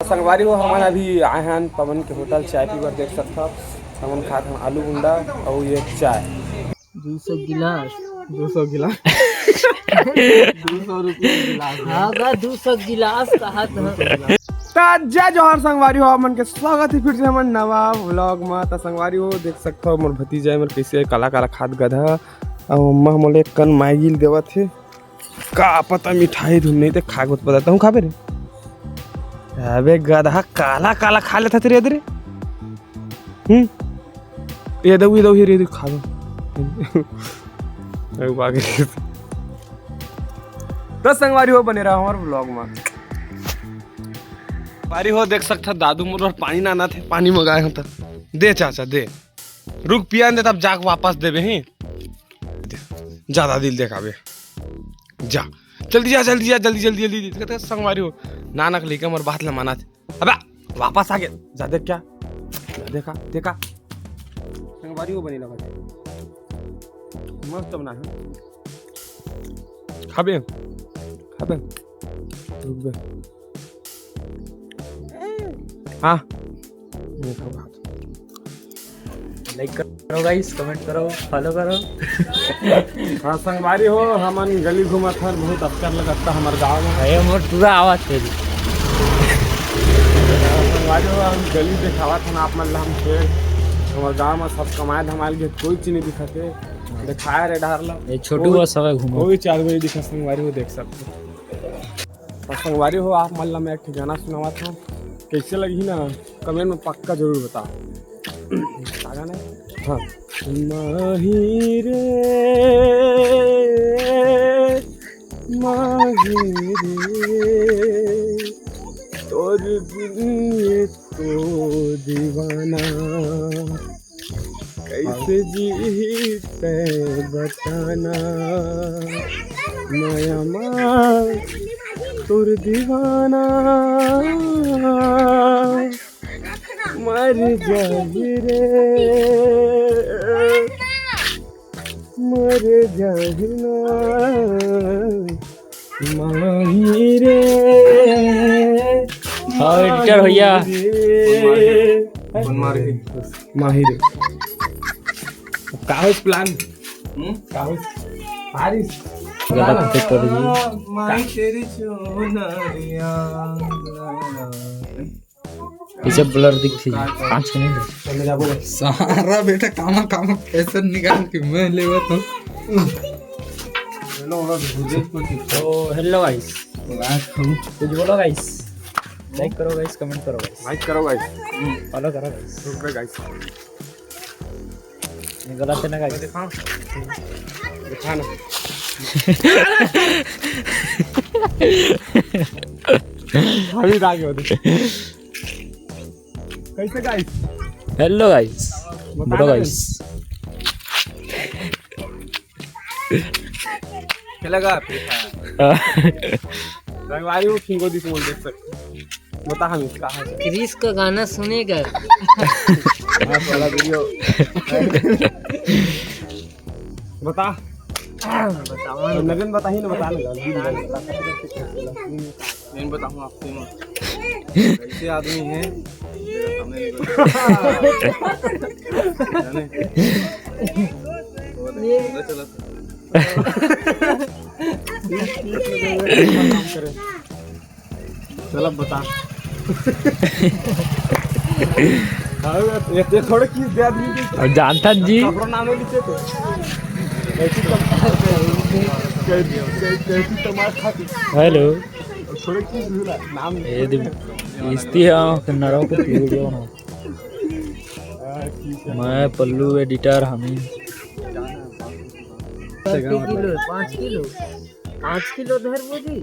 संगवारी हो हमारे अभी आए हैं पवन के होटल चाय पीकर देख सकते हो। हमन खात हम आलू गुंडा और ये चाय 200 गिलास 200 गिलास 200 रुपये गिलास। हाँ गा 200 गिलास कहा था। जय जोहर संगवारी हो मन के स्वागत है फिर से हमन नवा व्लॉग में। तो संगवारी हो देख सकते हो मोर भतीजा मोर कैसे काला काला खाद गधा और मम्मा मोले कन माइगिल देवत है का पता मिठाई धुन नहीं तो खाग बताता हूँ खाबे रे। अबे गधा काला काला खा लेता तेरे इधर ये दो ये खा लो तो संगवारी हो बने रहा हमारे व्लॉग में। बारी हो देख सकता दादू मोर और पानी ना थे पानी मंगाए हो तो दे चाचा दे रुक पिया दे तब जाके वापस देवे ही ज्यादा दिल देखावे जा जल्दी जा जल्दी जा जल्दी जल्दी जल्दी कहते संगवारी हो नानक लेके हमारे बात ला माना थे अबे वापस आ गया जा देख क्या देखा देखा संगवारी हो बनी लगा मस्त बना है खाबे खाबे रुक बे हाँ लाइक करो गाइस, कमेंट करो, फॉलो करो। हाँ संगवारी हो हमन गली घूमा था बहुत अच्छा लगता हमारे गाँव में। अरे मोर पूरा आवाज तेरी संगवारी हो हम गली दिखावा था ना आप मतलब हम थे हमारे गाँव में सब कमाए धमाल के कोई चीज नहीं दिखाते दिखाया रे डार ला ये छोटू वो सब घूमो कोई चार बजे दिखा संगवारी हो देख सकते। संगवारी हो आप मतलब मैं एक गाना सुनावा था कैसे लगी ना कमेंट में पक्का जरूर बता गाना हाँ माही रे तोर दिल तो दीवाना कैसे जीते बताना नया माँ तोर दीवाना मर जाही रे मर जाही ना माही रे। हाँ एडिटर भैया माही रे काहुस प्लान काहुस बारिश माही तेरी चोनरिया इसे ब्लर दिखती है 5 मिनट सारा बेटा कामा कामा पैसा निकाल के मैं लेवा तो हेलो गाइस कुछ बोलो गाइस, लाइक करो गाइस, कमेंट करो गाइस, लाइक करो गाइस, फॉलो करो गाइस, रुक गाइस ये गलत है ना गाइस। दिखा ना अभी आगे होते कैसे गाइस। हेलो गाइस बोलो गाइस चलेगा रंगवारी वो खिंगो दिस मोल देख सकते बता हम इसका है क्रिस का गाना सुनेगा वाला वीडियो बता बताओ नगन बता ही ना बता मैं बताऊं आपको कैसे आदमी है चलो बता ये थोड़े किस दे आदमी और जानता जी अपना नाम लिखे तो कैसी तमाश खाती हेलो थोड़े किस नाम ये इस्ती है किन्नरों को वीडियो ना मैं पल्लू एडिटर हमी 5 किलो धर बोली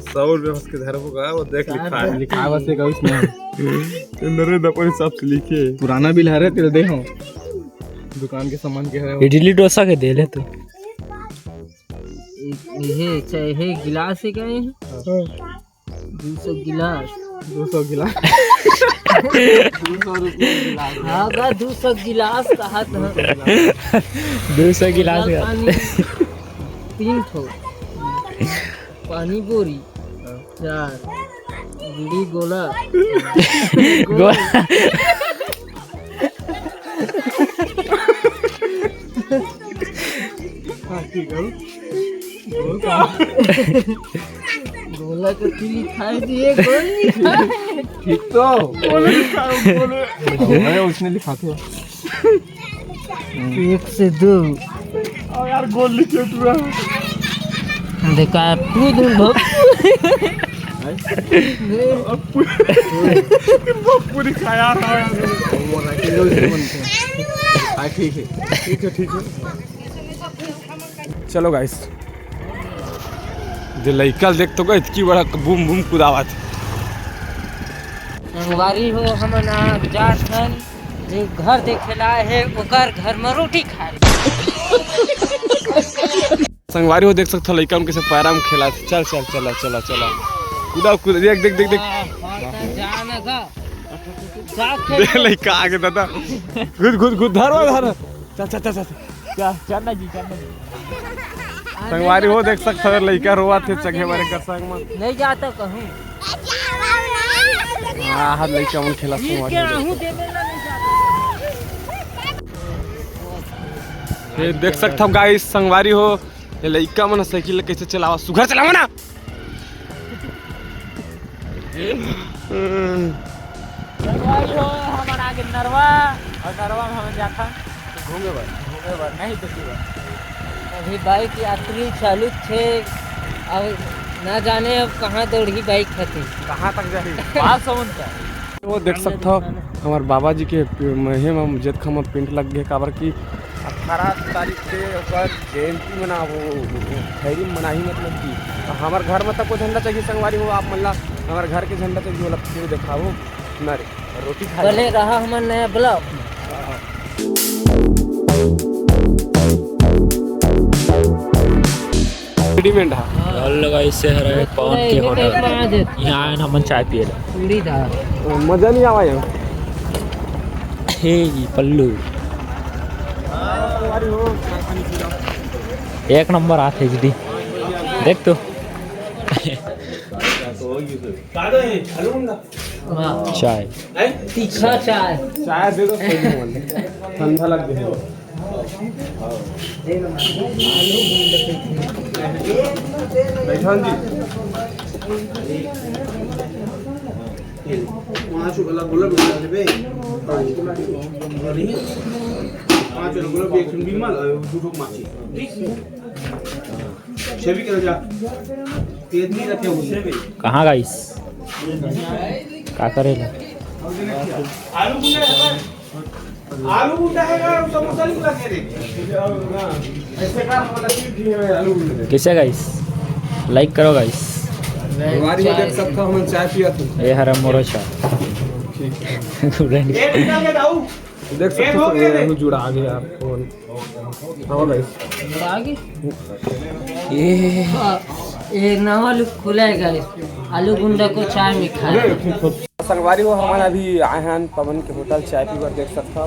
100 रुपये उसके धर होगा वो देख लिखा है बस एक उसमें अंदर दपन सब लिखे पुराना बिल है रे तेरे दे हो दुकान के सामान के है इडली डोसा के दे ले तू ये चाहे गिलास है क्या है 200 गिलास 200 गिलास 200 रुपये गिलास हाँ का 200 गिलास कहा था 200 गिलास का 3 ठो पानी पूरी 4 बीड़ी गोला गोला तो तिली खाई दिए गोल नहीं खाए। ठीक तो बोले उसने लिखा था 1 से 2 यार गोल लिखे पूरा देखा पूरी पूरी खाया ठीक है ठीक है चलो गाइस जे लइकल देख तो इतनी बड़ा बूम बूम कुदावत संगवारी हो हमन आज जात हन जे घर देखेला है ओकर घर में रोटी खाए। संगवारी हो देख सकते हो लइका उनके से पैरा में खेला चल चल चला चला चला कूदा कूद देख देख देख देख देख लइका आगे दादा खुद खुद खुद धर धर चल चल चल क्या चलना जी चलना जी संगवारी हो देख सकते हो लइका रोआ थे चगे बारे कर संग में नहीं जाता कहूँ हां हां लइका मन खेला संगवारी ये देख सकते हो गाइस संगवारी हो ये लइका मन साइकिल कैसे चलावा सुघर चलावा ना संगवारी हो हमार आगे नरवा और नरवा में हम जाता घूमे बर नहीं देखी अभी बाइक यात्री चालू थे अब ना जाने अब कहाँ दौड़ी बाइक खाती कहाँ तक जा रही बात समझ वो देख सकते हो हमार बाबा जी के महे में जेत खम पिंट लग गए काबर की 18 तारीख से ओकर जयंती मना वो खैरी मनाही मतलब की तो हमार घर में तक को झंडा चाहिए संगवारी हो आप मतलब हमारे घर के झंडा चाहिए वाला फिर दिखाओ ना रे रोटी खा पहले रहा हमार नया ब्लॉग रेडीमेड है हेलो गाइस से है पवन के होटल यहाँ आए हम चाय पिए पूरी दा मजा नहीं आवा है हे पल्लू एक नंबर आते जी देख तो चाय तीखा चाय चाय दे दो ठंडा लग गया बैठा जी पांच वाला गुलाब मिला लेबे पांच वाला गुलाब एक बिमल दो माछी शेवी कर जा तेदनी रखे उसे भी कहाँ गाइस क्या करेला आलू गुंडा है समोसा नहीं लगे रे ऐसे का मतलब ठीक है आलू गुंडा कैसे गाइस लाइक करो गाइस हमारी में देख सकते हो हम चाय पिया थे ये हरा मोरो चाय एक निकल के दाऊ देख सकते हो ये जुड़ा आ गया फोन हां गाइस आगे ये नवा लुक खुला है गाइस आलू गुंडा को चाय में खाए संगवारी हो हमारा अभी आए हैं पवन के होटल चाय पीकर देख सकते हो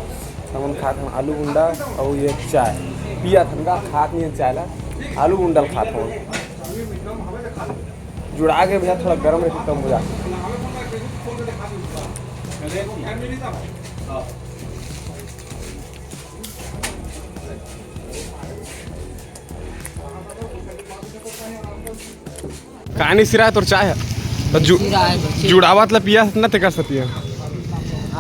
हमन खाते हैं आलू गुंडा और ये चाय पिया ठंडा खात नहीं चाय ला आलू गुंडा खाते हो जुड़ा के भैया थोड़ा गर्म रहती कम हो जाता कहानी सिरा तो चाय है तो जुड़ावत ला पिया ना ते कर सकती है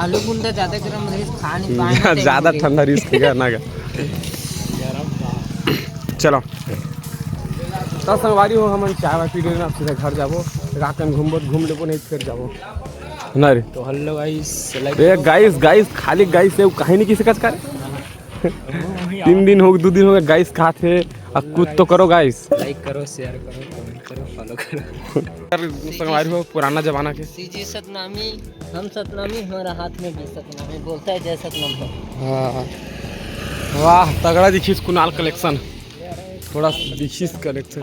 आलू गुंडा ज्यादा गरम रही खाने पानी ज्यादा ठंडा रिस्क है ना का चलो तो संगवारी हो हम चाय वाय पी लेना अब सीधे घर जाबो रातन घूम लेबो नहीं फिर जाबो ना रे तो हेलो गाइस ए गाइस खाली गाइस से कहीं नहीं किसी का करे 3 दिन हो 2 दिन हो गए गाइस खाते अब कुछ तो करो गाइस लाइक करो शेयर करो कमेंट करो फॉलो करो संगवारी हो पुराना जमाना के सीजी सतनामी हम सतनामी हमारा हाथ में भी सतनामी बोलता है जय सतनाम है हाँ वाह तगड़ा दिखीस कुणाल कलेक्शन थोड़ा दिखीस कलेक्शन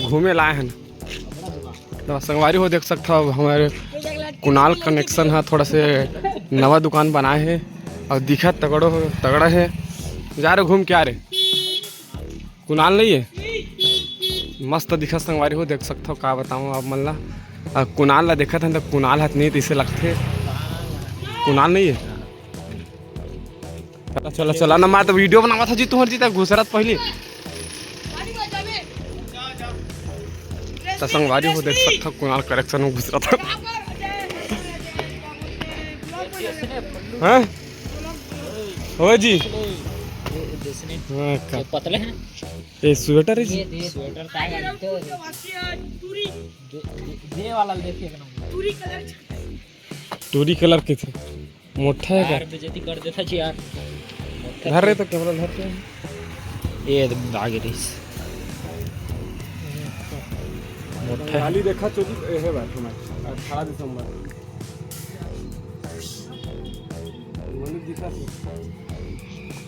घूमे लाए हैं तो संगवारी हो देख सकते हो हमारे कुणाल कनेक्शन है थोड़ा से नवा दुकान बनाए हैं और दिखा तगड़ा है जा रहे घूम के आ रहे कुणाल नहीं है मस्त दिखा संगवारी हो देख सकते हो क्या बताऊँ आप मल्ला कुणाल ला देखा था तो कुणाल हाथ नहीं इसे लगते कुणाल नहीं है। चला चला चला ना मैं तो वीडियो बनावा था जी तुम्हारी जीता घुसरत पहले तो संगवारी हो देख सकता कुणाल करेक्शन में घुस रहा था। हाँ हो जी हाँ का पतले हैं ये स्वेटर है जी स्वेटर दे वाला देखिए टूरी कलर के थे मोटा है यार बेइज्जती कर देता जी यार घर रहे तो कैमरा घर पे ये आगे रिस मोटा खाली देखा चोरी है बात मैं 18 दिसंबर मैंने दिखा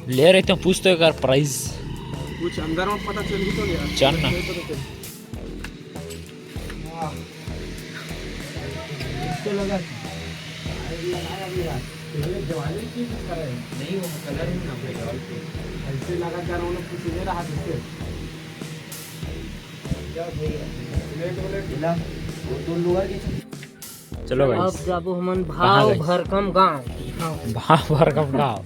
ले रहे थे पूछते हो यार प्राइस कुछ अंदर में पता चल ही तो यार चल ना लगा जवानी की करे नहीं वो कलर ही ना ऐसे लगा जा रहा हूँ कुछ ले रहा है चलो भाई अब जाबो हमन भाव भरकम गांव भरकम गाँव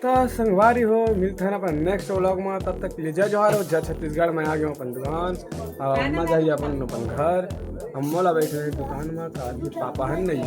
तो संगवारी हो मिलते हैं अपन नेक्स्ट व्लॉग में तब तक ले जय जोहार हो जय छत्तीसगढ़ में आ गए अपन दुकान और अम्मा जाइए अपन घर हम मोला बैठे हैं दुकान में तो पापा है नहीं